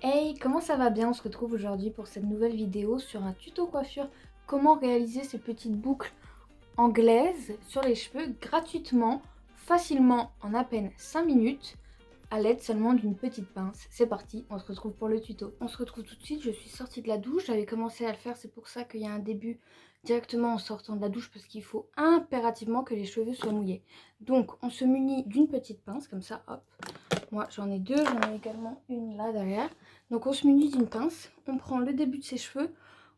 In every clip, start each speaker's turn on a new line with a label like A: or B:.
A: Hey, comment ça va bien? On se retrouve aujourd'hui pour cette nouvelle vidéo sur un tuto coiffure. Comment réaliser ces petites boucles anglaises sur les cheveux gratuitement, facilement, en à peine 5 minutes, à l'aide seulement d'une petite pince. C'est parti, on se retrouve pour le tuto. On se retrouve tout de suite, je suis sortie de la douche, j'avais commencé à le faire, c'est pour ça qu'il y a un début directement en sortant de la douche parce qu'il faut impérativement que les cheveux soient mouillés. Donc on se munit d'une petite pince, comme ça, hop. Moi j'en ai deux, j'en ai également une là derrière. Donc on se munit d'une pince, on prend le début de ses cheveux,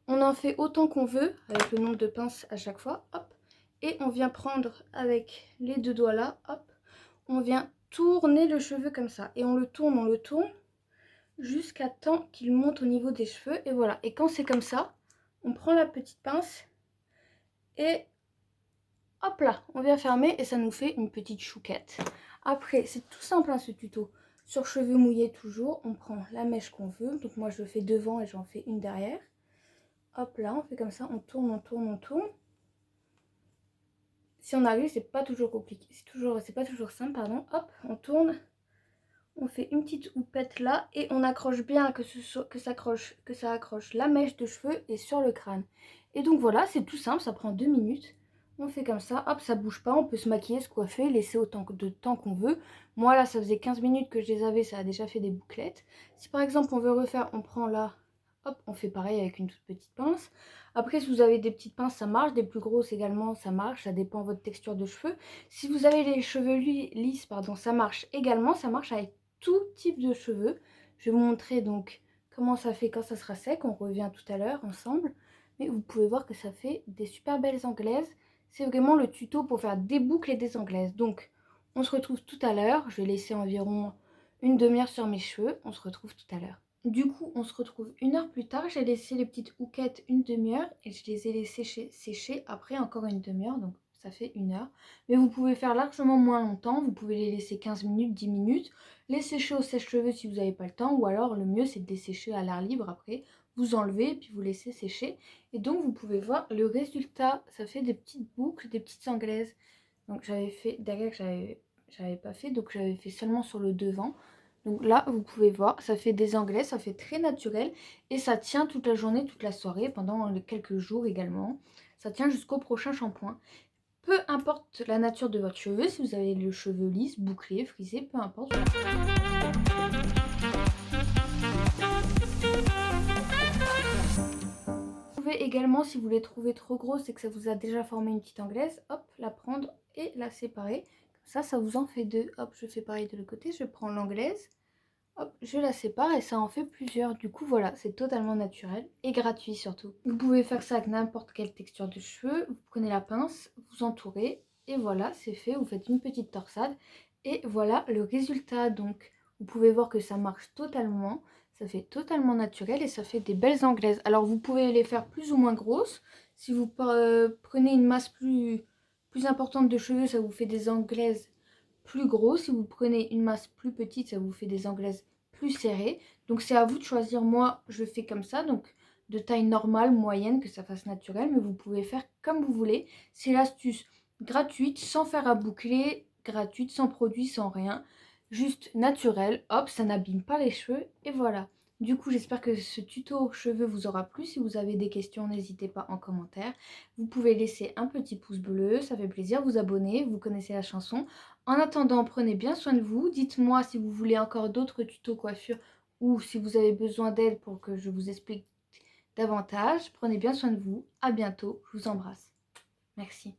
A: on en fait autant qu'on veut avec le nombre de pinces à chaque fois, hop. Et on vient prendre avec les deux doigts là, hop, on vient tourner le cheveu comme ça. Et on le tourne jusqu'à temps qu'il monte au niveau des cheveux. Et voilà, et quand c'est comme ça, on prend la petite pince et hop là, on vient fermer et ça nous fait une petite chouquette. Après, c'est tout simple hein, ce tuto. Sur cheveux mouillés toujours, on prend la mèche qu'on veut. Donc moi je fais devant et j'en fais une derrière. Hop là, on fait comme ça, on tourne, on tourne, on tourne. Si on arrive, c'est pas toujours compliqué, c'est pas toujours simple, pardon. Hop, on tourne, on fait une petite houppette là et on accroche bien que ça accroche la mèche de cheveux et sur le crâne. Et donc voilà, c'est tout simple, ça prend 2 minutes. On fait comme ça, hop, ça bouge pas, on peut se maquiller, se coiffer, laisser autant de temps qu'on veut. Moi là, ça faisait 15 minutes que je les avais, ça a déjà fait des bouclettes. Si par exemple on veut refaire, on prend là, hop, on fait pareil avec une toute petite pince. Après, si vous avez des petites pinces, ça marche, des plus grosses également, ça marche, ça dépend de votre texture de cheveux. Si vous avez les cheveux lisses, pardon, ça marche également, ça marche avec tout type de cheveux. Je vais vous montrer donc comment ça fait quand ça sera sec, on revient tout à l'heure ensemble. Mais vous pouvez voir que ça fait des super belles anglaises. C'est vraiment le tuto pour faire des boucles et des anglaises. Donc, on se retrouve tout à l'heure. Je vais laisser environ une demi-heure sur mes cheveux. On se retrouve tout à l'heure. Du coup, on se retrouve une heure plus tard. J'ai laissé les petites houquettes une demi-heure et je les ai laissées sécher après encore une demi-heure. Donc, ça fait une heure. Mais vous pouvez faire largement moins longtemps. Vous pouvez les laisser 15 minutes, 10 minutes. Les sécher au sèche-cheveux si vous n'avez pas le temps. Ou alors, le mieux, c'est de les sécher à l'air libre après. Vous enlevez et puis vous laissez sécher. Et donc, vous pouvez voir le résultat. Ça fait des petites boucles, des petites anglaises. Donc, j'avais fait derrière que j'avais pas fait. Donc, j'avais fait seulement sur le devant. Donc là, vous pouvez voir, ça fait des anglaises, ça fait très naturel. Et ça tient toute la journée, toute la soirée, pendant quelques jours également. Ça tient jusqu'au prochain shampoing. Peu importe la nature de votre cheveu, si vous avez le cheveu lisse, bouclé, frisé, peu importe. Vous pouvez également, si vous les trouvez trop grosses et que ça vous a déjà formé une petite anglaise, hop, la prendre et la séparer. Comme ça vous en fait deux. Hop, je fais pareil de l'autre côté, je prends l'anglaise. Hop, je la sépare et ça en fait plusieurs. Du coup, voilà, c'est totalement naturel et gratuit surtout. Vous pouvez faire ça avec n'importe quelle texture de cheveux. Vous prenez la pince, vous entourez et voilà, c'est fait. Vous faites une petite torsade et voilà le résultat. Donc, vous pouvez voir que ça marche totalement. Ça fait totalement naturel et ça fait des belles anglaises. Alors, vous pouvez les faire plus ou moins grosses. Si vous prenez une masse plus importante de cheveux, ça vous fait des anglaises plus gros. Si vous prenez une masse plus petite, ça vous fait des anglaises plus serrées. Donc c'est à vous de choisir. Moi, je fais comme ça, donc de taille normale, moyenne, que ça fasse naturel. Mais vous pouvez faire comme vous voulez. C'est l'astuce gratuite, sans faire à boucler, gratuite, sans produit, sans rien. Juste naturel, hop, ça n'abîme pas les cheveux. Et voilà. Du coup, j'espère que ce tuto cheveux vous aura plu. Si vous avez des questions, n'hésitez pas en commentaire. Vous pouvez laisser un petit pouce bleu, ça fait plaisir. Vous abonner, vous connaissez la chanson. En attendant, prenez bien soin de vous. Dites-moi si vous voulez encore d'autres tutos coiffure ou si vous avez besoin d'aide pour que je vous explique davantage. Prenez bien soin de vous. À bientôt. Je vous embrasse. Merci.